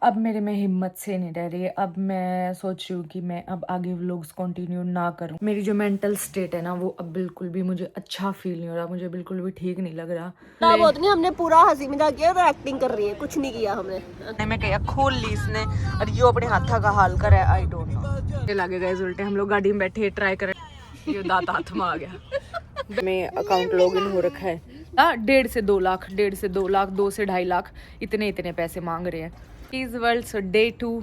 अब मेरे में हिम्मत से नहीं रह रही है। अब मैं सोच रही हूँ कि मैं अब आगे व्लॉग्स कंटिन्यू ना करूँ। मेरी जो मेंटल स्टेट है ना वो अब बिल्कुल भी मुझे अच्छा फील नहीं हो रहा, मुझे बिल्कुल भी ठीक नहीं लग रहा। ना बहुत नहीं, हमने पूरा हंसी मजाक किया और एक्टिंग कर रही है, कुछ नहीं किया हमने। मैं कहा खोल ली इसने और यो अपने हाथा का हाल करे। आई डोंट नो, ये लगे गए उल्टे। हम लोग गाड़ी में बैठे ट्राई करें, ये दांत हाथ में आ गया। में अकाउंट लॉगिन हो रखा है। 1.5 से 2 लाख, 1.5 से 2 लाख, 2 से 2.5 लाख, इतने पैसे मांग रहे हैं। इस वर्ल्ड सो डे 2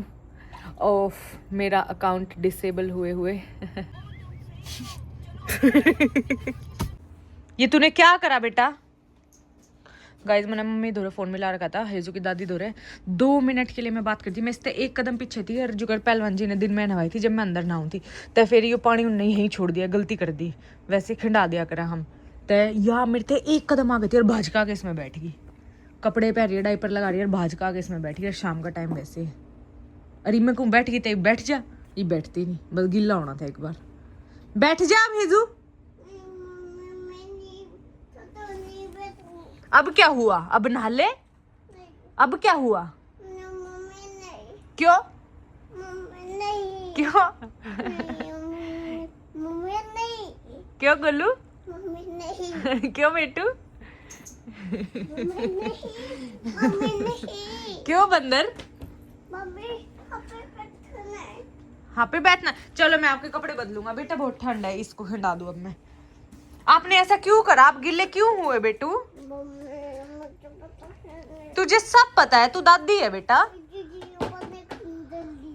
ऑफ मेरा अकाउंट डिसेबल हुए ये तूने क्या करा बेटा? गाइज मैंने मम्मी धोरे फोन मिला रखा था, हेजू की दादी धोरे 2 मिनट के लिए मैं बात करती। मैं इससे 1 कदम पीछे थी और जुगर पहलवान जी ने दिन में नहवाई थी जब मैं अंदर नहाऊँ थी। तो फिर ये पानी उन्हें यहीं छोड़ दिया, गलती कर दी। वैसे खिंडा दिया करा हम तो यहाँ मेरे थे 1 कदम आ गई थी और भाजका के इसमें बैठ गई। कपड़े पहन रही है, डाइपर लगा रही है और भाजका के इसमें बैठ गई। शाम का टाइम वैसे। अरे मैं कहूँ बैठ गई तो बैठ जा, ये बैठती नहीं, बस गिल्ला होना था एक बार। बैठ जा भेजू। अब क्या हुआ? अब नहा ले। अब क्या हुआ? क्यों? क्यों? क्यों गोलू? क्यों बेटू? क्यों बंदर? हाँ पे बैठना। चलो मैं आपके कपड़े बदलूंगा बेटा, बहुत ठंड है, इसको खिंडा दूं अब मैं। आपने ऐसा क्यों करा? आप गिल्ले क्यों हुए बेटू? तुझे सब पता है, तू दादी है बेटा।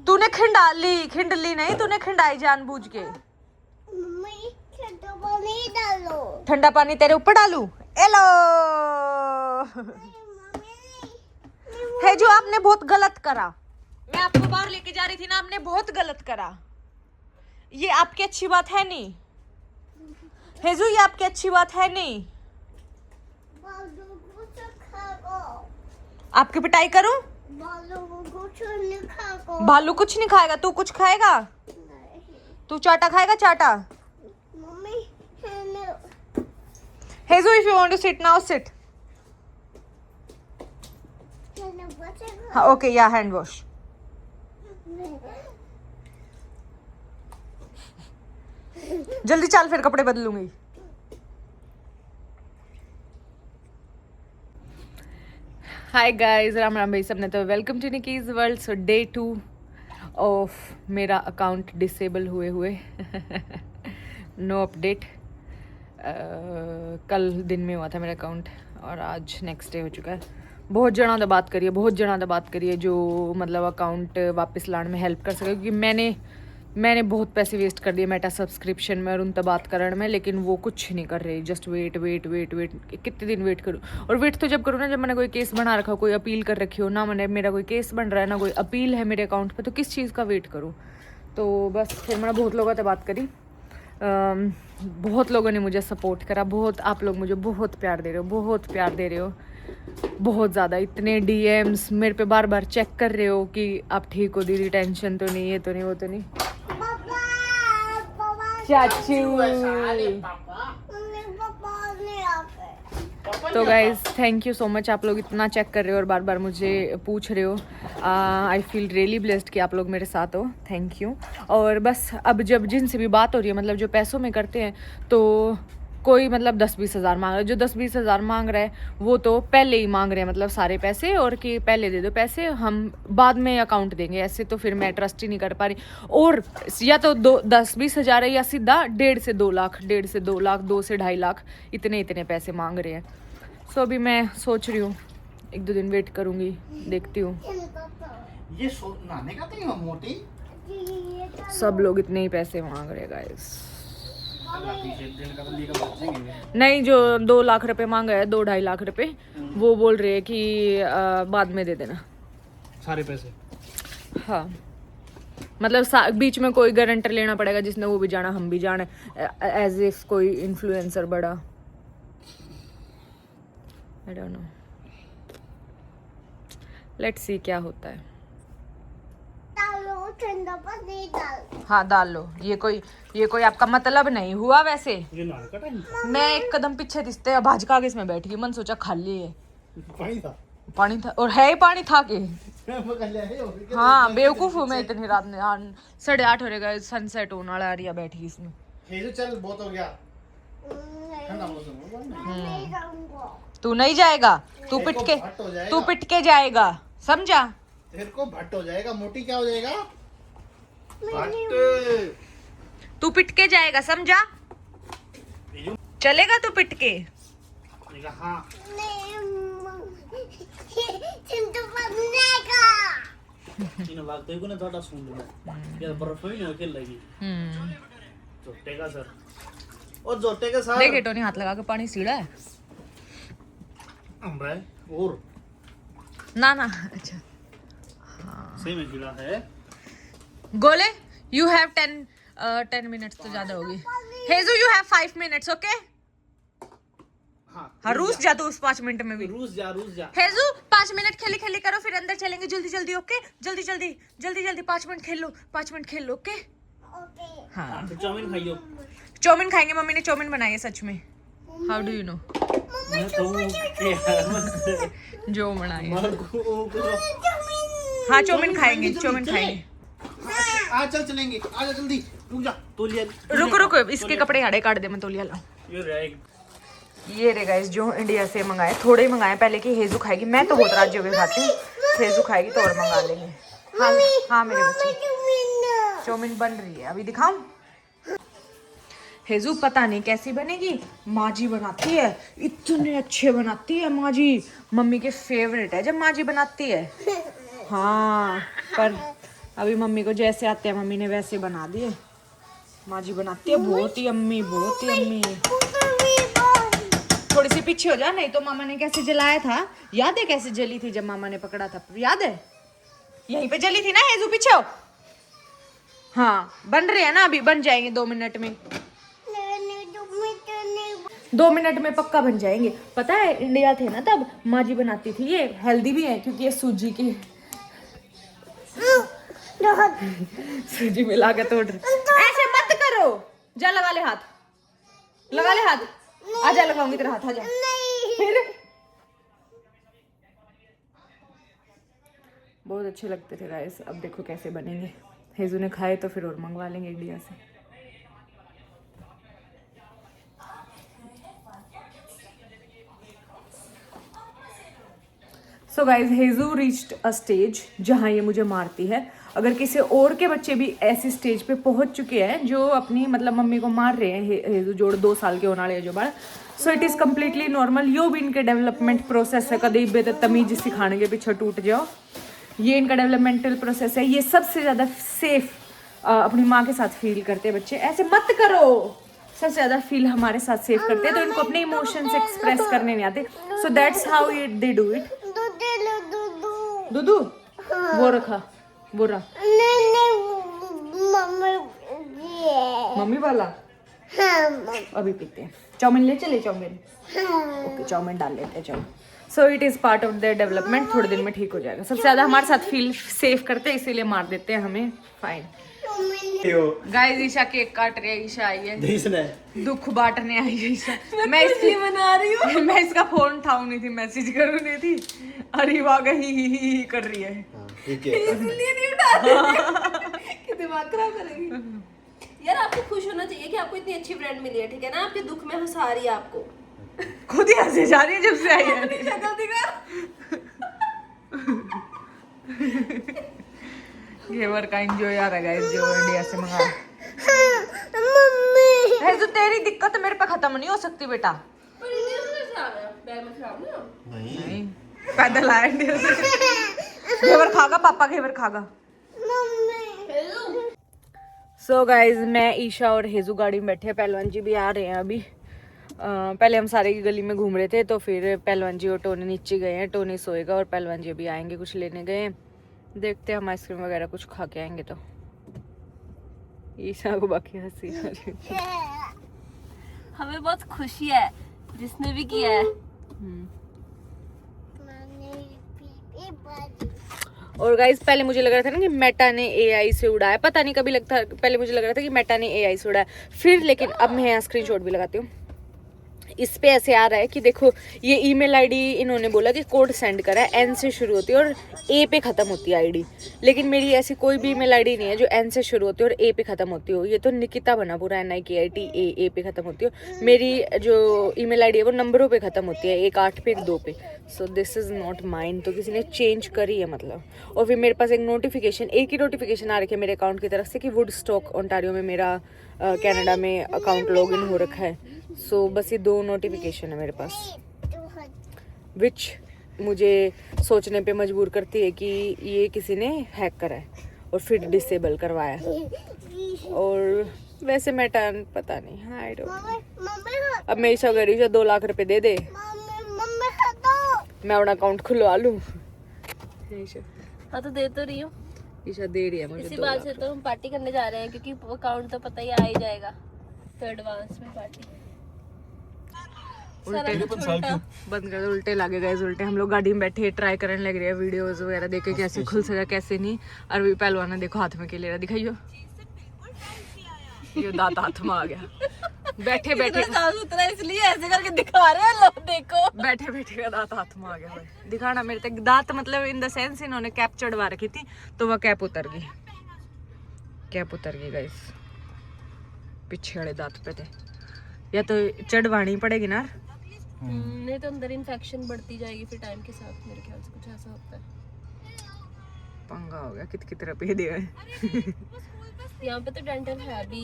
तूने खिंडली नहीं, तूने खिंडाई जानबूझ के। ठंडा पानी तेरे ऊपर डालू? एलो है जो आपने बहुत गलत करा। मैं आपको बाहर लेके जा रही थी ना, आपने बहुत गलत करा। ये आपकी अच्छी बात है नहीं हेजू, ये आपकी अच्छी बात है नहीं। आपकी पिटाई करूं? भालू कुछ नहीं खाएगा। तू कुछ खाएगा? तू चाटा खाएगा? चाटा। हेजू if you want to sit now sit. हाँ ओके, या हैंड वॉश। जल्दी चल, फिर कपड़े बदलूंगी। हाय गाइस, राम राम भाई सबने। तो welcome to Nikki's world. So day 2 of मेरा अकाउंट डिसेबल हुए नो अपडेट। कल दिन में हुआ था मेरा अकाउंट और आज नेक्स्ट डे हो चुका है। बहुत जना दा बात करिए जो मतलब अकाउंट वापस लाने में हेल्प कर सके, क्योंकि मैंने बहुत पैसे वेस्ट कर दिए मेटा सब्सक्रिप्शन में और उन बात करण में, लेकिन वो कुछ नहीं कर रही। Just wait. कितने दिन वेट करूँ? और वेट तो जब करूँ ना जब मैंने कोई केस बना रखा हो, कोई अपील कर रखी हो ना। मैंने मेरा कोई केस बन रहा है ना कोई अपील है मेरे अकाउंट पे, तो किस चीज़ का वेट करूँ? तो बस फिर मैंने बहुत लोगों से बात करी। बहुत लोगों ने मुझे सपोर्ट करा। बहुत आप लोग मुझे बहुत प्यार दे रहे हो, बहुत ज़्यादा। इतने डीएम्स मेरे पे बार बार चेक कर रहे हो कि आप ठीक हो दीदी, टेंशन तो नहीं, ये तो नहीं, वो तो नहीं। चाचू। तो guys thank you so much, आप लोग इतना चेक कर रहे हो और बार बार मुझे पूछ रहे हो। आई फील रियली ब्लेस्ड कि आप लोग मेरे साथ हो। Thank you. और बस अब जब जिनसे भी बात हो रही है, मतलब जो पैसों में करते हैं, तो कोई मतलब 10-20 हज़ार मांग रहा है। जो 10-20 हज़ार मांग रहा है वो तो पहले ही मांग रहे हैं, मतलब सारे पैसे, और कि पहले दे दो पैसे, हम बाद में अकाउंट देंगे। ऐसे तो फिर मैं ट्रस्ट ही नहीं कर पा रही। और या तो 10-20 हज़ार है या सीधा 1.5 से 2 लाख, 1.5 से 2 लाख, 2 से 2.5 लाख, इतने पैसे मांग रहे हैं। सो अभी मैं सोच रही हूँ 1-2 दिन वेट करूँगी, देखती हूँ। ये नहाने का तो मोटी सब लोग इतने ही पैसे मांग रहे हैं गाइस। नहीं, जो 2 लाख रुपए मांगा है, 2-2.5 लाख रुपए, वो बोल रहे हैं कि बाद में दे देना सारे पैसे। हाँ मतलब बीच में कोई गारंटर लेना पड़ेगा, जिसने वो भी जाना हम भी जाना, एज इफ कोई इन्फ्लुएंसर बड़ा। I don't know, let's see क्या होता है। हाँ डाल लो। ये कोई आपका मतलब नहीं हुआ। वैसे मैं 1 कदम पीछे दिसते भाजका के इसमें बैठ गई, मन सोचा खाली है। पानी था, और है ही पानी था के। वो कल है हो गया। हाँ बेवकूफ हूँ मैं इतनी रात में। 8:30 हो रहा है, सनसेट होने वाला है, बैठी इसमें। ये जो चल बहुत हो गया ठंडा मौसम हो। तू नहीं जाएगा, तू तेरे पिट को के, भट्ट हो जाएगा। तू पिट के जाएगा, समझा? तेरे को भट्ट हो जाएगा, मोटी क्या हो जाएगा? भट्ट। तू पिट के जाएगा, समझा? चलेगा तू पिट के? हाँ इन वागते को ना थोड़ा सुन लो यार, बर्फ ही नहीं खेल लगी जोटेगा सर, और जोटेगा सर। देखे टोनी हाथ लगा के पानी सीढ़ा है अम्बे और ना ना। अच्छा सही में गिला है। गोले यू हैव 10 मिनट्स तो ज्यादा होगी। हेजू यू हैव 5 मिनट्स, ओके? हाँ रूस जा तू उस 5 मिनट में भी। रूस जा हेजू 5 मिनट खेली खेली करो, फिर अंदर चलेंगे जल्दी जल्दी, ओके? जल्दी जल्दी जल्दी जल्दी 5 मिनट खेल लो, 5 मिनट खेल लो, ओके? हाँ फिर चाउमीन खाइयो। चाउमीन खाएंगे, मम्मी ने चाउमीन बनाई है सच में। How do you know? मैं तो जो बनाई है। हाँ चाउमीन खाएंगे, चाउमीन खाएंगे। आज चल चलेंगे, आजा जल्दी, रुक जा तौलिया। रुको रुको, इसके कपड़े हाड़े काट दे, मैं तौलिया लाऊं। ये रे गाइस जो इंडिया से मंगाए, थोड़े ही मंगाए पहले कि हेजू खाएगी। मैं तो बहुत राज्यों में खाती हूँ, हेजू खाएगी तो और मंगा लेंगे। हाँ हाँ मेरे बच्चे, चाउमीन बन रही है, अभी दिखाऊं? हेजू पता नहीं कैसी बनेगी, माँ जी बनाती है, इतने अच्छे बनाती है माँ जी। मम्मी के फेवरेट है जब माँ जी बनाती है। हाँ पर अभी मम्मी को जैसे आते हैं मम्मी ने वैसे बना दिए। माँ जी बनाती है बहुत ही अम्मी, बहुत ही अम्मी। थोड़ी सी पीछे हो जा, नहीं तो मामा ने कैसे जलाया था, याद है कैसे जली थी जब मामा ने पकड़ा था, याद है? यहीं पे जली थी ना हेजू, पीछे हो। हाँ बन रहे हैं ना, अभी बन जाएंगे 2 मिनट में। 2 मिनट में पक्का बन जाएंगे। पता है इंडिया थे ना तब माँ जी बनाती थी, ये हेल्दी भी है क्योंकि ये सूजी की सूजी मिला के तोड़। ऐसे मत करो, जा लगा ले हाथ, लगा ले हाथ। आजा लगाऊंगी तेरा हाथ, आजा। फिर बहुत अच्छे लगते थे गाइस, अब देखो कैसे बनेंगे। हेजू ने खाए तो फिर और मंगवा लेंगे इंडिया से। सो गाइज हेजू रीच्ड अ स्टेज जहाँ ये मुझे मारती है। अगर किसी और के बच्चे भी ऐसी स्टेज पे पहुंच चुके हैं जो अपनी मतलब मम्मी को मार रहे हैं, हेजू जोड़ 2 साल के होने वाले जो बार, so it is completely normal. यो भी इनके डेवलपमेंट प्रोसेस है, कभी बेतमीज सिखाने के पीछे टूट जाओ, ये इनका डेवलपमेंटल प्रोसेस है। ये सबसे ज़्यादा सेफ अपनी माँ के साथ फील करते हैं बच्चे। ऐसे मत करो, सबसे ज़्यादा फील हमारे साथ सेफ करते हैं, तो इनको अपने इमोशंस एक्सप्रेस करने नहीं आते। So that's how they do it. दूधू वो रखा, वो रहा मम्मी वाला। अभी पीते हैं चाउमीन, ले चले चाउमीन। ओके चाउमीन डाल लेते हैं, चलो। सो it is part of their development, थोड़े दिन में ठीक हो जाएगा। सबसे ज़्यादा हमारे साथ फील सेफ करते हैं, इसीलिए मार देते हैं हमें, फाइन। गाइस ईशा केक काट रही है, ईशा आई है दुख बांटने आई है ईशा। मैं इसकी मना रही हूँ, मैं इसका फोन उठाऊ नहीं थी, मैसेज करूँ नहीं थी, अरे वाह ही कर रही है। इसलिए नहीं उठा रही कि दिमाग खराब करेगी। यार आपको खुश होना चाहिए कि आपको इतनी अच्छी फ्रेंड मिली है, ठीक है ना? आपके दुख में हंसा रही है आपको, खुद ही हंसे जा रही है जब से आई है। शक्ल दिखा। घेवर का एंजॉय आ रहा है गाइस जो इंडिया से मंगा। मम्मी है तो तेरी दिक्कत मेरे पे खत्म नहीं हो सकती बेटा। पर इंडिया से कैसे आ गया? बैग में खराब नहीं हो? नहीं पैदल आया इंडिया से। घेवर खागा पापा, घेवर खागा। सो गाइज मैं ईशा और हेजू गाड़ी में बैठे हैं, पहलवान जी भी आ रहे हैं अभी। पहले हम सारे की गली में घूम रहे थे, तो फिर पहलवान जी और टोनी नीचे गए हैं, टोनी सोएगा और पहलवान जी अभी आएंगे, कुछ लेने गए हैं। देखते हैं हम आइसक्रीम वगैरह कुछ खा के आएंगे। तो ईशा को बाकी हंसी आ रही है। हमें बहुत खुशी है जिसने भी किया है। और गाइस पहले मुझे लग रहा था ना कि मेटा ने एआई से उड़ाया, पता नहीं कभी लगता, पहले मुझे लग रहा था कि मेटा ने एआई से उड़ाया, फिर लेकिन अब मैं यहाँ स्क्रीनशॉट भी लगाती हूँ। इस पे ऐसे आ रहा है कि देखो ये ईमेल आईडी इन्होंने बोला कि कोड सेंड करा है, एन से शुरू होती है और ए पे ख़त्म होती है आईडी, लेकिन मेरी ऐसी कोई भी ईमेल आईडी नहीं है जो एन से शुरू होती है और ए पे ख़त्म होती हो। ये तो निकिता बना पूरा NIKIT ए पे ख़त्म होती हो। मेरी जो ईमेल आईडी है वो नंबरों पे ख़त्म होती है, 1 8 पे 1 2 पे। So this is not mind, तो किसी ने चेंज करी है मतलब। और फिर मेरे पास एक नोटिफिकेशन, एक ही नोटिफिकेशन आ रखी है मेरे अकाउंट की तरफ से कि वुडस्टॉक ओंटारियो में मेरा कनाडा में अकाउंट लॉगिन हो रखा है। सो बस ये 2 नोटिफिकेशन है मेरे पास, विच मुझे सोचने पे मजबूर करती है कि ये किसी ने हैक करा है और फिर डिसेबल करवाया। और वैसे मैं टर्न पता नहीं, हाँ आई डोंट। अब मेरी सगरी जो 2 लाख रुपए दे दे, मैं अपना अकाउंट खुलवा लूँ। हाँ तो दे तो रही हूँ, ईशा दे रही है मुझे। इसी बात से तो हम पार्टी करने जा रहे हैं, क्योंकि अकाउंट तो पता ही आ ही जाएगा, तो एडवांस में पार्टी। बंद कर दो, उल्टे लगे गए उल्टे। हम लोग गाड़ी में बैठे ट्राई करने लग रहे हैं वीडियोस वगैरह देखे कैसे खुल सका कैसे नहीं। अरवी पहलवान देखो हाथ में के ले रहा, दिखाइयो ये दांत हाथ में आ गया। बैठे बैठे साफ सुथरा इसलिए ऐसे करके दिखा रहे हैं लोग, देखो बैठे बैठे का दांत हाथ में आ गया भाई। दिखाना मेरे तक दांत, मतलब इन द सेंस इन्होंने कैप चढ़वा रखी थी तो वह कैप उतर गई, कैप उतर गई गाइस। पीछे वाले दांत पे थे, या तो चढ़वानी पड़ेगी ना, नहीं तो अंदर इन्फेक्शन बढ़ती जाएगी फिर टाइम के साथ, मेरे ख्याल से कुछ ऐसा होता है। पंगा हो गया, कित तरह पे दे गए। यहाँ पे तो डेंटल है भी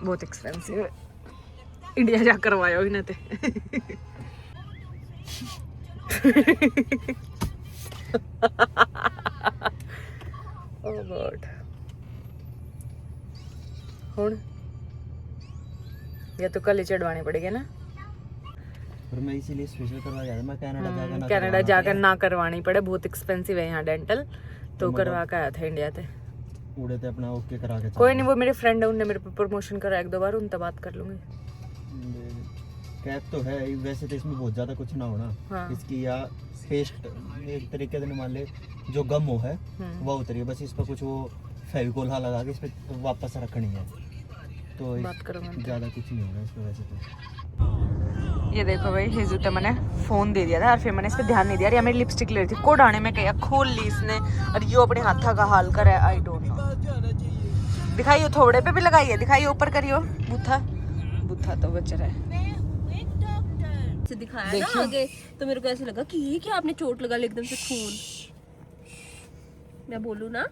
बहुत एक्सपेंसिव है, इंडिया जा करवायो ही ना ते। ओह गॉड, हुन या तो कल ही चढ़वानी पड़ेगी ना। पर मैं इसीलिए स्पेशल करवा गया था, मैं कनाडा जाकर ना करवानी पड़े, बहुत एक्सपेंसिव है यहाँ डेंटल, तो करवा के आया था इंडिया से। उड़े थे अपना ओके करा के। कोई नहीं, वो मेरे फ्रेंड है, उनने मेरे पे प्रमोशन करा 1 2 बार, उनसे बात कर लूंगी। कैप तो है वैसे तो इसमें बहुत ज्यादा कुछ ना होना। हाँ। इसकी या पेस्ट एक तरीके से मान ले जो गम हो है वो उतरी है, बस इस पर कुछ वो फेविकोल हाँ लगा के इस पर वापस रखनी है, तो बात करो ज्यादा कुछ नहीं होगा इसमें वैसे तो। ये देखो भाई, हिजूते मैंने फोन दे दिया था और फिर मैंने इस पर ध्यान नहीं दिया। या मेरी लिपस्टिक ले रही थी, कोड आने में क्या खोल ली इसने, और ये अपने हाथा का हाल कर है, आई डोंट नो। दिखाइयो थोड़े पे भी लगाइए, दिखाइयो ऊपर करियो, बूथा बूथा तो बच रहा है। से दिखाया ना आगे, तो मेरे को ऐसे लगा कि ये क्या आपने चोट लगा ली एकदम से खून। मैं बोलूँ ना,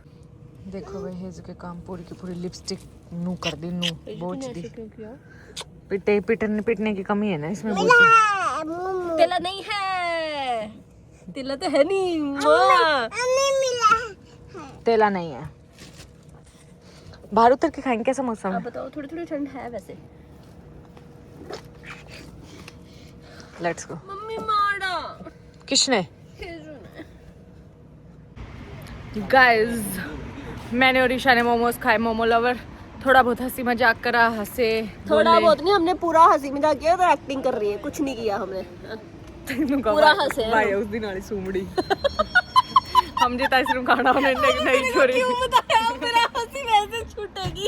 देखो भाई हेजू के काम, पूरी की पूरी लिपस्टिक नू कर दी, नू बोझ दी। पिटने की कमी है ना इसमें। तेला नहीं है, तेला तो है नहीं, तेला नहीं है। बाहर उतर के खाएंगे, कैसा मौसम है? बताओ, थोड़ी थोड़ी ठंड है वैसे। Let's go. मम्मी मारा किसने? गाइस, मैंने और ईशा ने मोमोज खाए, मोमो लवर। थोड़ा बहुत हंसी मजाक करा, हंसे थोड़ा बहुत नहीं, हमने पूरा हंसी मजाक किया, तो एक्टिंग कर रही है, कुछ नहीं किया हमने, पूरा हंसे हैं भाई। उस दिन वाली सूमड़ी हम जिता आइसक्रीम खाना उन्हें नहीं छोड़ी, क्यों बताया? मेरा हंसी वैसे छूटेगी।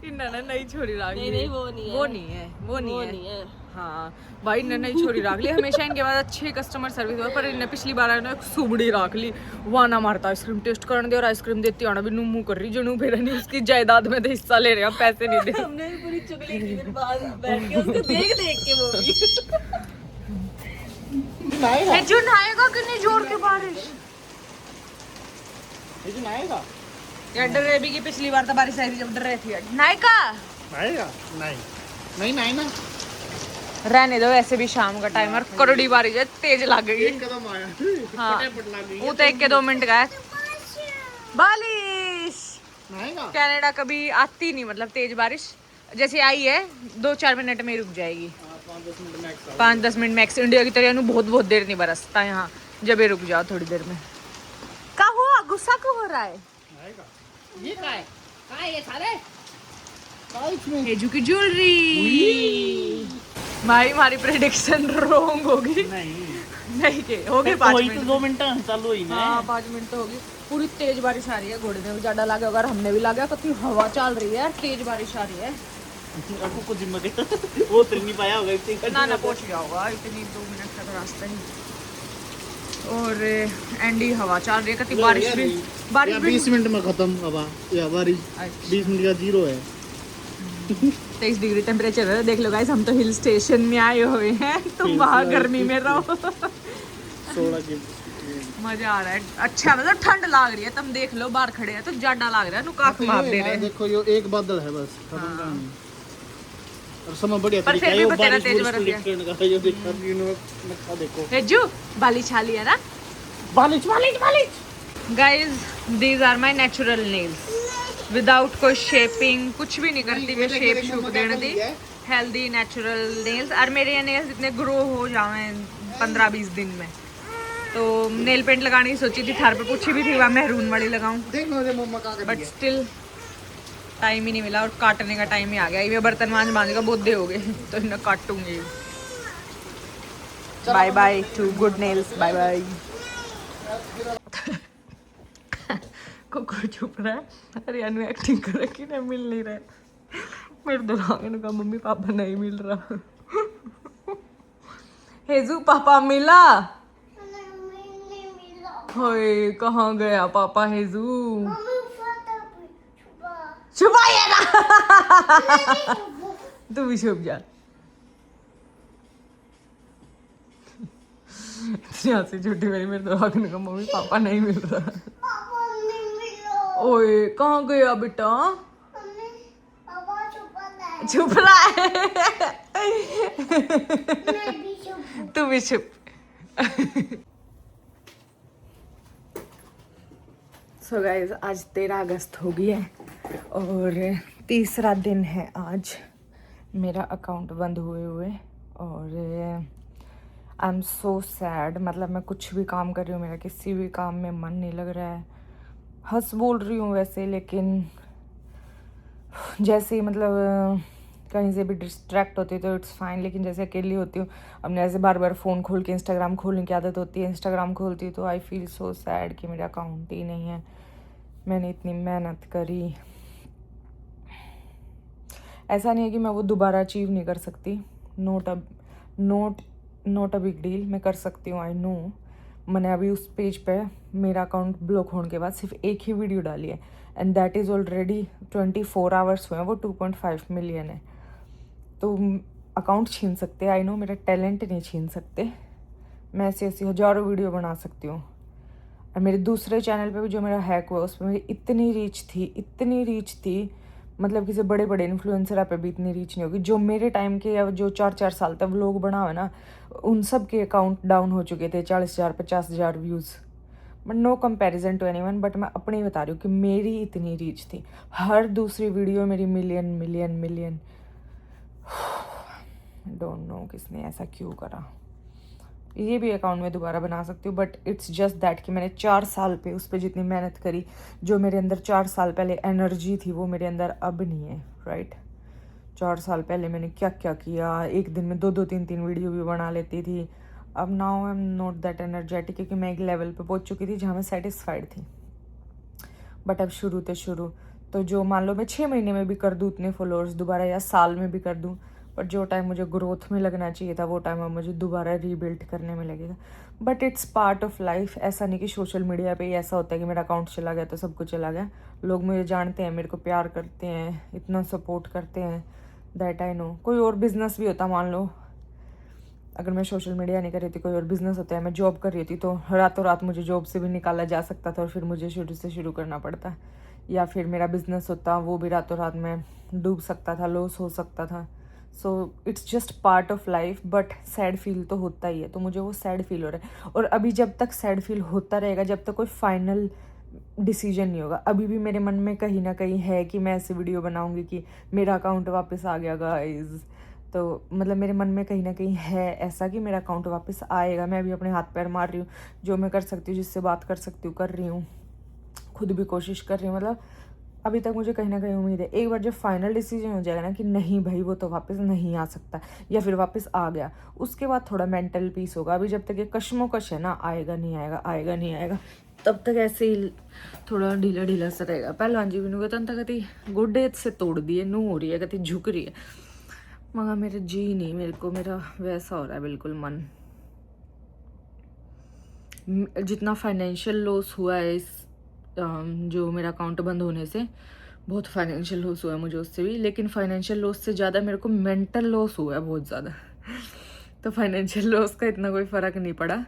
इन्होंने नहीं छोड़ी राग ली। नहीं वो नहीं है, वो नहीं है, वो नहीं नहीं है। हाँ भाई, इन्हें नहीं छोड़ी राख ली। हमेशा इनके बाद अच्छी कस्टमर सर्विस हुआ, पर इन्हें पिछली बार इन्हें सूबड़ी राख ली। वहाँ ना मारता आइसक्रीम टेस्ट करने दे, और आइसक्रीम देती आना भी नू मुँह कर रही, जो नू फिर नहीं उसकी जायदाद में तो हिस्सा ले रहे हैं, पैसे नहीं दे। हमने भी पूरी चुगली की, फिर बाद में बैठ के उसको देख देख के वो भी। जो नहाएगा कितनी जोर के बारिश यार, डर भी की पिछली बार तो बारिश आई थी जब डर रही थी। नायका नहाएगा? नहीं नहीं ना, रहने दो, ऐसे भी शाम का टाइम, और करोड़ी बारिश है, तेज लग गई। कदम आया, हाँ, फटाफट लग गई। वो तो 1 के 2 मिनट का है बारिश। नहाएगा? कनाडा कभी आती नहीं, मतलब तेज बारिश जैसे आई है 2-4 मिनट में रुक जाएगी, 5-10 मिनट मैक्स। इंडिया की तरह बहुत बहुत देर नहीं बरसता यहाँ, जब ये रुक जाओ थोड़ी देर में। क्या हुआ, गुस्सा क्यों हो रहा है? ये क्या है ये सारे? हेजू की ज्वेलरी। भाई हमारी प्रेडिक्शन रॉन्ग होगी। नहीं के होगी 5 मिनट, 2 मिनट चालू ही ना। हाँ 5 मिनट तो होगी। पूरी तेज बारिश आ रही है, घोड़े में भी ज्यादा लगा होगा और हमने भी लगा, कितनी हवा चल रही है, तेज बारिश आ रही है। आपको कुछ जिम्मा के वो उतर नहीं पाया होगा इतनी ना ना पहुंच गया होगा, इतनी 2 मिनट का तो रास्ता ही। और एंडी हवा चल रही है, कति बारिश भी 20 मिनट में खत्म हवा या बारिश। 20 मिनट का 0 है। 23 डिग्री टेम्परेचर है। देख लो गाइस, हम तो हिल स्टेशन में आए हुए हैं, तुम वहाँ गर्मी में रहो। 16 के मजा आ रहा है, अच्छा मतलब ठंड लग रही है। तुम देख लो बाहर खड़े हैं तो जाडा लग रहा है, काफ मार दे रहे हैं। देखो ये एक बादल है बस, खत्म कहानी। और समय बढ़िया पर फिर भी बतेरा तेज बरस गया। का जो दिखा नक्शा देखो। हेजू बाली छाली है ना, बालिश बालिश बालिश। Guys these are my natural nails, without कोई शेपिंग, कुछ भी नहीं करती मैं, शेप शूप देने दी। हेल्दी नेचुरल नेल्स, और मेरे ये नेल्स इतने ग्रो हो जाए 15-20 दिन में। तो नेल पेंट लगाने की सोची थी, थार पे पूछी भी थी वहाँ मैरून वाली लगाऊं, बट स्टिल टाइम ही नहीं मिला, और काटने का टाइम ही आ गया। ये बर्तन मांझने का बहुत हो गए, तो इन्हें काटूंगी। Bye bye to good nails, bye bye. कुकुर चुप रहा है, अरे अनु एक्टिंग कर रखी ना, मिल नहीं रहा है। मेरे दुल्हन का मम्मी पापा नहीं मिल रहा। हेजू पापा मिला? होए कहाँ गया पापा हेजू? छुपाइए ना। तू भी छुप जा। यहाँ से छुट्टी मेरे दुल्हन का मम्मी पापा नहीं मिल रहा। ओए कहाँ गया बेटा? छुप रहा है। तू भी छुप। सो गाइस आज 13 अगस्त हो गई है और तीसरा दिन है आज मेरा अकाउंट बंद हुए और आई एम सो सैड। मतलब मैं कुछ भी काम कर रही हूँ, मेरा किसी भी काम में मन नहीं लग रहा है। हंस बोल रही हूँ वैसे, लेकिन जैसे ही मतलब कहीं से भी डिस्ट्रैक्ट होती तो इट्स फाइन, लेकिन जैसे अकेली होती हूँ, अब ऐसे बार बार फ़ोन खोल के इंस्टाग्राम खोलने की आदत होती है। इंस्टाग्राम खोलती तो आई फील सो सैड कि मेरा अकाउंट ही नहीं है। मैंने इतनी मेहनत करी। ऐसा नहीं है कि मैं वो दोबारा अचीव नहीं कर सकती, नोट अ बिग डील, मैं कर सकती हूँ, आई नो। मैंने अभी उस पेज पे मेरा अकाउंट ब्लॉक होने के बाद सिर्फ एक ही वीडियो डाली है and that is already 24 hours हुए हैं, वो 2.5 मिलियन है। तो अकाउंट छीन सकते हैं, आई नो, मेरा टैलेंट नहीं छीन सकते। मैं ऐसी हज़ारों वीडियो बना सकती हूँ। और मेरे दूसरे चैनल पे भी जो मेरा हैक हुआ उस पर मेरी इतनी रीच थी, मतलब किसी बड़े बड़े इन्फ्लुएंसर पे भी इतनी रीच नहीं होगी। जो मेरे टाइम के या जो 4-4 साल तक व्लॉग बना हुआ ना, उन सब के अकाउंट डाउन हो चुके थे, 40,000 50,000 views. But no comparison to anyone, but मैं अपनी बता रही हूँ कि मेरी इतनी रीच थी। हर दूसरी वीडियो मेरी मिलियन। डोंट नो किसने ऐसा क्यों करा। ये भी अकाउंट में दोबारा बना सकती हूँ, बट इट्स जस्ट दैट कि मैंने 4 साल पे उस पर जितनी मेहनत करी, जो मेरे अंदर 4 साल पहले एनर्जी थी, वो मेरे अंदर अब नहीं है, राइट। 4 साल पहले मैंने क्या क्या किया, एक दिन में 2-2 3-3 वीडियो भी बना लेती थी। अब now I am not that energetic, क्योंकि मैं एक लेवल पे पहुंच चुकी थी जहाँ मैं सेटिस्फाइड थी। बट अब शुरू तो जो मान लो मैं 6 महीने में भी कर दूँ उतने फॉलोअर्स दोबारा, या साल में भी कर दूँ, बट जो टाइम मुझे ग्रोथ में लगना चाहिए था वो टाइम अब मुझे दोबारा रीबिल्ड करने में लगेगा। But it's part of life. ऐसा नहीं कि सोशल मीडिया पे ही ऐसा होता है कि मेरा अकाउंट चला गया तो सब कुछ चला गया। लोग मुझे जानते हैं, मेरे को प्यार करते हैं, इतना सपोर्ट करते हैं, दैट आई नो। कोई और बिजनेस भी होता, मान लो अगर मैं सोशल मीडिया नहीं कर रही थी, कोई और बिजनेस होता है, मैं जॉब कर रही थी, तो रातों रात मुझे जॉब से भी निकाला जा सकता था और फिर मुझे शुरू करना पड़ता। या फिर मेरा बिजनेस होता, वो भी रातों रात में डूब सकता था, लॉस हो सकता था। So it's just part of life, but sad feel तो होता ही है। तो मुझे वो सैड फील हो रहा है, और अभी जब तक सैड फील होता रहेगा, जब तक कोई फाइनल डिसीजन नहीं होगा, अभी भी मेरे मन में कहीं ना कहीं है कि मैं ऐसी वीडियो बनाऊंगी कि मेरा अकाउंट वापस आ गया गाइज। तो मतलब मेरे मन में कहीं ना कहीं है ऐसा कि मेरा अकाउंट वापस आएगा। मैं अभी अपने हाथ पैर मार रही हूँ, जो मैं कर सकती हूँ, जिससे बात कर सकती हूँ कर रही हूँ, खुद भी कोशिश कर रही हूँ। मतलब अभी तक मुझे कहीं ना कहीं उम्मीद है, एक बार जब फाइनल डिसीजन हो जाएगा ना कि नहीं भाई वो तो वापस नहीं आ सकता, या फिर वापस आ गया, उसके बाद थोड़ा मेंटल पीस होगा। अभी जब तक ये कशमोकश है ना, आएगा नहीं आएगा, तब तक ऐसे ही थोड़ा ढीला ढीला सा रहेगा। पहलवान जी मैंने कहता कति गोडे से तोड़ दिए, नू हो रही है, कति झुक रही है, मगर मेरे जी नहीं, मेरे को मेरा वैसा हो रहा है बिल्कुल मन। जितना फाइनेंशियल लॉस हुआ है इस जो मेरा अकाउंट बंद होने से, बहुत फाइनेंशियल लॉस हुआ है मुझे उससे भी, लेकिन फाइनेंशियल लॉस से ज़्यादा मेरे को मेंटल लॉस हुआ है बहुत ज़्यादा। तो फाइनेंशियल लॉस का इतना कोई फ़र्क नहीं पड़ा,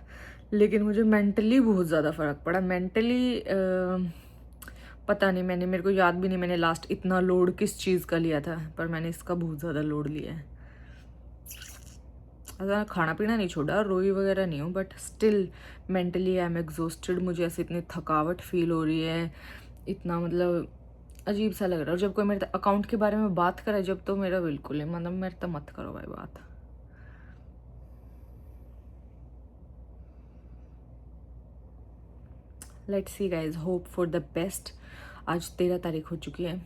लेकिन मुझे मेंटली बहुत ज़्यादा फ़र्क पड़ा। मेंटली पता नहीं, मेरे को याद भी नहीं मैंने लास्ट इतना लोड किस चीज़ का लिया था, पर मैंने इसका बहुत ज़्यादा लोड लिया है। ऐसा खाना पीना नहीं छोड़ा, रोई वगैरह नहीं हूँ, but still mentally I am exhausted. मुझे ऐसे इतनी थकावट फील हो रही है, इतना मतलब अजीब सा लग रहा है। और जब कोई मेरे अकाउंट के बारे में बात करे जब, तो मेरा बिल्कुल है मतलब मेरे तो मत करो भाई बात। Let's see guys, hope for the best. आज 13 तारीख हो चुकी है,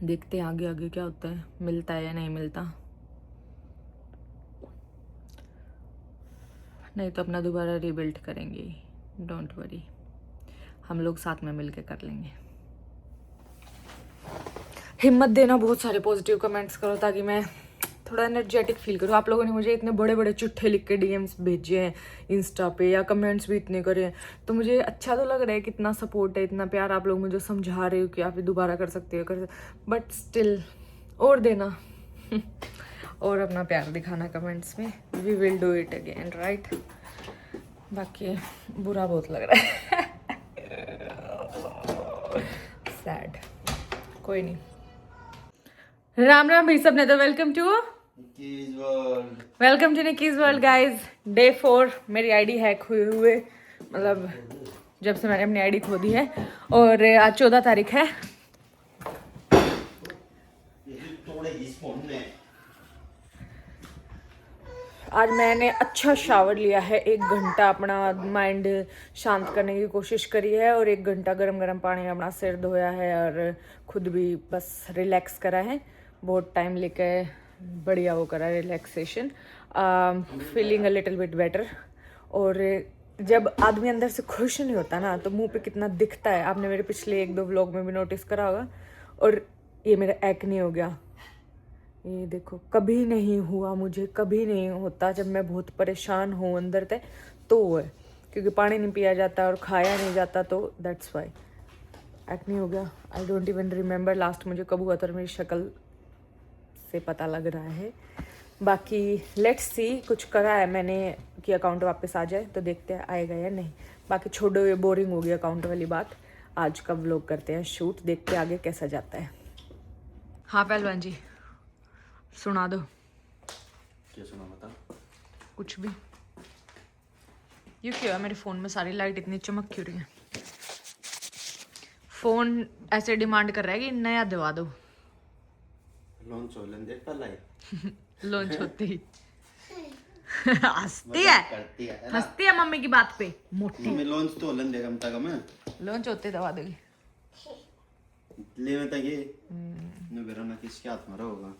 देखते हैं आगे आगे क्या होता है, मिलता है या नहीं मिलता। नहीं तो अपना दोबारा रीबिल्ड करेंगे, डोंट वरी, हम लोग साथ में मिलके कर लेंगे। हिम्मत देना, बहुत सारे पॉजिटिव कमेंट्स करो ताकि मैं थोड़ा एनर्जेटिक फील करूँ। आप लोगों ने मुझे इतने बड़े बड़े चिट्ठे लिख के डीएम्स भेजे हैं इंस्टा पे, या कमेंट्स भी इतने करे हैं, तो मुझे अच्छा तो लग रहा है, कितना सपोर्ट है, इतना प्यार, आप लोग मुझे समझा रहे हो कि आप ये दोबारा कर सकते हो, बट स्टिल और देना और अपना प्यार दिखाना कमेंट्स में। We will do it again, right. बाकी बुरा बहुत लग रहा है सैड, कोई नहीं। राम राम भाई सबने, तो welcome to Nikki's world guys. Day 4 मेरी आईडी हैक हुए मतलब जब से मैंने अपनी आईडी खो दी है, और आज 14 तारीख है। आज मैंने अच्छा शावर लिया है, 1 घंटा अपना माइंड शांत करने की कोशिश करी है, और 1 घंटा गरम गरम पानी में अपना सिर धोया है, और खुद भी बस रिलैक्स करा है। बहुत टाइम लेके बढ़िया वो करा relaxation, feeling a little bit better. और जब आदमी अंदर से खुश नहीं होता ना, तो मुंह पे कितना दिखता है, आपने मेरे पिछले 1-2 व्लॉग में भी नोटिस करा होगा। और ये मेरा एक्ने हो गया, ये देखो, कभी नहीं हुआ मुझे, कभी नहीं होता जब मैं बहुत परेशान हूँ अंदर से, तो वो है क्योंकि पानी नहीं पिया जाता और खाया नहीं जाता, तो दैट्स वाई एक्ने हो गया। I don't even remember last मुझे कब हुआ था, और मेरी शक्ल से पता लग रहा है। बाकी लेट्स सी, कुछ करा है मैंने कि अकाउंट वापस आ जाए, तो देखते हैं आएगा या नहीं। बाकी छोड़ो, ये बोरिंग हो गई अकाउंट वाली बात। आज का व्लॉग करते हैं शूट, देखते हैं आगे कैसा जाता है। हाँ पहलवान जी, सुना दो। क्या सुना, बता। कुछ भी। ये क्यों है मेरे फ़ोन में सारी लाइट इतनी चमक क्यों रही है? फ़ोन ऐसे डिमांड कर रहा है कि नया दिवा दो। लॉन्च हो लेन देख पहला ही लॉन्च होते ही हंसती है मम्मी की बात पे मोटी। मम्मी लॉन्च तो लेन देगा मत का मैं लॉन्च होते दवा देगी ले में तक ये न बेरा ना किसके हाथ में होगा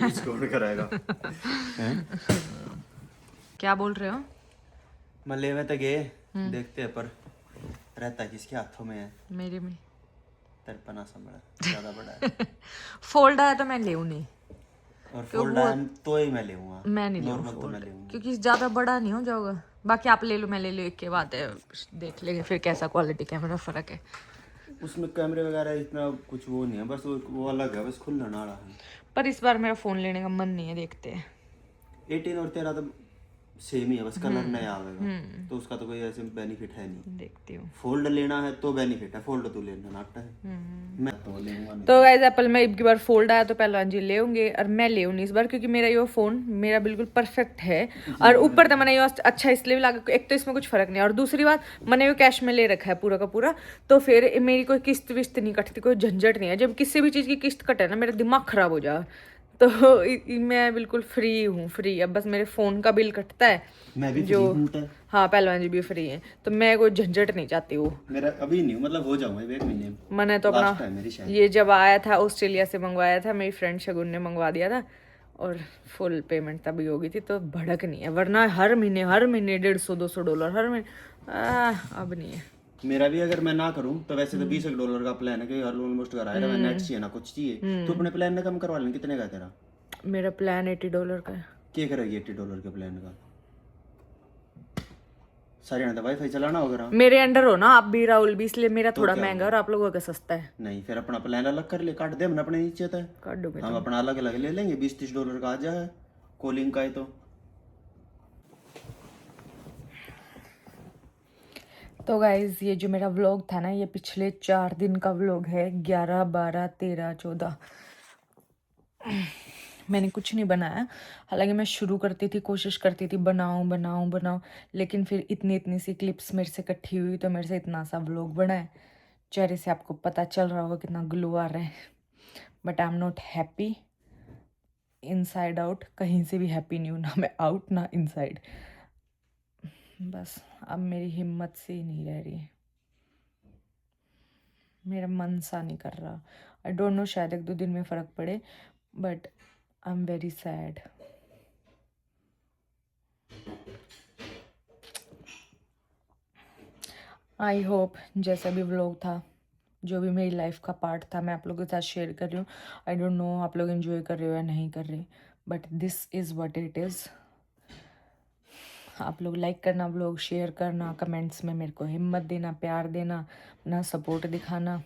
इसको कौन कराएगा क्या बोल रहे हो? मैं ले में तक ये देखते हैं, पर रहता किसके हाथों में है? मेरे में। तरपना सा बड़ा ज्यादा बड़ा है फोल्ड आया तो मैं ले नहीं, और फोल्ड आया तो ही मैं लेऊंगा। मैं नहीं लूंगा नॉर्मल तो मैं लेऊंगा क्योंकि ज्यादा बड़ा नहीं हो जाओगा। बाकी आप ले लो, मैं ले लो, एक के बाद है, देख लेंगे फिर कैसा क्वालिटी कैमरा फर्क है। उसमें कैमरे वगैरह इतना कुछ वो नहीं है, बस वो अलग है, बस खुलना ना रहा है। पर इस बार मेरा फोन लेने का मन नहीं है, देखते हैं। 18 और 13 तो सेम ही है, बस कलर नया आएगा, तो उसका तो कोई ऐसे बेनिफिट है नहीं। देखती हूँ। फोल्ड लेना है तो बेनिफिट है, फोल्ड तो लेना नाटक है। मैं तो लेऊंगा नहीं। तो गाइस एप्पल में एक बार फोल्ड आया तो पहलवान जी ले होंगे, और मैं ले इस बार क्योंकि मेरा ये फोन मेरा बिल्कुल परफेक्ट है। और ऊपर तो मैंने ये अच्छा इसलिए भी लगा, एक तो इसमें कुछ फर्क नहीं, और दूसरी बात मैंने ये कैश में ले रखा है पूरा का पूरा, तो फिर मेरी कोई किस्त विस्त नहीं कटती, कोई झंझट नहीं है। जब किसी भी चीज़ की किस्त कटे ना, मेरा दिमाग खराब हो जाए, तो मैं बिल्कुल फ्री हूँ, फ्री। अब बस मेरे फ़ोन का बिल कटता है, मैं भी जो फ्री हूँ। हाँ पहलवान जी भी फ्री है, तो मैं कोई झंझट नहीं चाहती हूँ। मेरा अभी नहीं, मतलब हो जाऊंगा 1 महीने में। मैंने तो अपना ये जब आया था ऑस्ट्रेलिया से मंगवाया था, मेरी फ्रेंड शगुन ने मंगवा दिया था, और फुल पेमेंट तभी हो गई थी, तो भड़क नहीं है। वरना हर महीने $150-200 हर महीने अब नहीं है। मेरा भी अगर मैं ना करूं तो वैसे तो $20 का प्लान है, क्योंकि ऑलमोस्ट कर आया, मैं नेट चाहिए ना कुछ चाहिए, तो अपने प्लान ने कम करवा लेना। कितने का है तेरा? मेरा प्लान $80 का है। क्या करेगी $80 के प्लान का? सारे यहाँ तो वाईफाई चलाना होगा। मेरे अंडर हो ना आप भी, राहुल भी, इसलिए मेरा थोड़ा क्या महंगा और आप लोगों का सस्ता है। नहीं, फिर अपना प्लान अलग कर ले, काट दे हमने अपने नीचे तय, काट दोगे हम अपना अलग अलग ले लेंगे। $20-30 का आ जाए कॉलिंग का है तो गाइज ये जो मेरा व्लॉग था ना, ये पिछले 4 दिन का व्लॉग है। 11, 12, 13, 14 मैंने कुछ नहीं बनाया। हालांकि मैं शुरू करती थी, कोशिश करती थी बनाऊं बनाऊं बनाऊं, लेकिन फिर इतनी इतनी सी क्लिप्स मेरे से इकट्ठी हुई तो मेरे से इतना सा व्लॉग बना है। चेहरे से आपको पता चल रहा होगा कितना ग्लो आ रहा है, but I am not happy inside out. कहीं से भी हैप्पी नहीं हूँ, ना मैं आउट ना इनसाइड। बस अब मेरी हिम्मत से ही नहीं रह रही है, मेरा मन सा नहीं कर रहा। आई डोंट नो, शायद 1-2 दिन में फ़र्क पड़े, but I am very sad. I hope जैसा भी व्लॉग था, जो भी मेरी लाइफ का पार्ट था, मैं आप लोगों के साथ शेयर कर रही हूँ। आई डोंट नो आप लोग एंजॉय कर रहे हो या नहीं कर रहे, but this is what it is. आप लोग लाइक करना, व्लॉग शेयर करना, कमेंट्स में मेरे को हिम्मत देना, प्यार देना, अपना सपोर्ट दिखाना।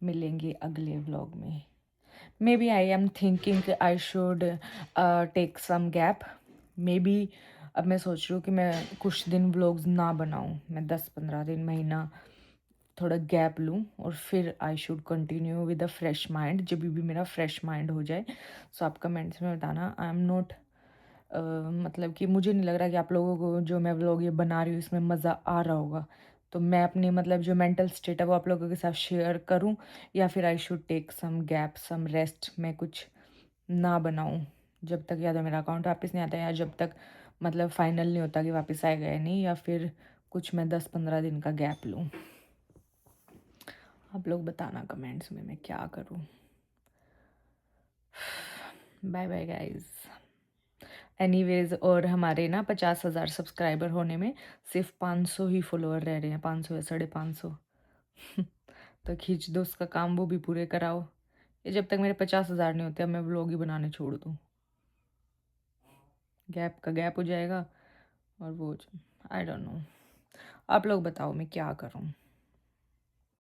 मिलेंगे अगले व्लॉग में। Maybe I am thinking I should take some gap. Maybe अब मैं सोच रही हूँ कि मैं कुछ दिन व्लॉग्स ना बनाऊँ, मैं 10-15 दिन, महीना थोड़ा गैप लूँ और फिर I should continue with a fresh mind, जब भी मेरा फ्रेश माइंड हो जाए। सो आप कमेंट्स में बताना। आई एम नॉट मतलब कि मुझे नहीं लग रहा कि आप लोगों को जो मैं व्लॉग ये बना रही हूँ इसमें मज़ा आ रहा होगा, तो मैं अपनी मतलब जो मेंटल स्टेट है वो आप लोगों के साथ शेयर करूँ, या फिर I should take some gap, some rest, मैं कुछ ना बनाऊँ जब तक या तो मेरा अकाउंट वापस नहीं आता, या जब तक मतलब फाइनल नहीं होता कि वापस आएगा या नहीं, या फिर कुछ मैं 10-15 दिन का गैप लूँ। आप लोग बताना कमेंट्स में मैं क्या करूँ। Bye bye guys. एनीवेज, और हमारे ना 50,000 सब्सक्राइबर होने में सिर्फ 500 ही फॉलोअर रह रहे हैं, 500 या 550। तो खींच दो उसका काम, वो भी पूरे कराओ। ये जब तक मेरे 50,000 नहीं होते अब मैं व्लॉग ही बनाने छोड़ दूँ, गैप का गैप हो जाएगा। और वो आई डोंट नो, आप लोग बताओ मैं क्या करूँ।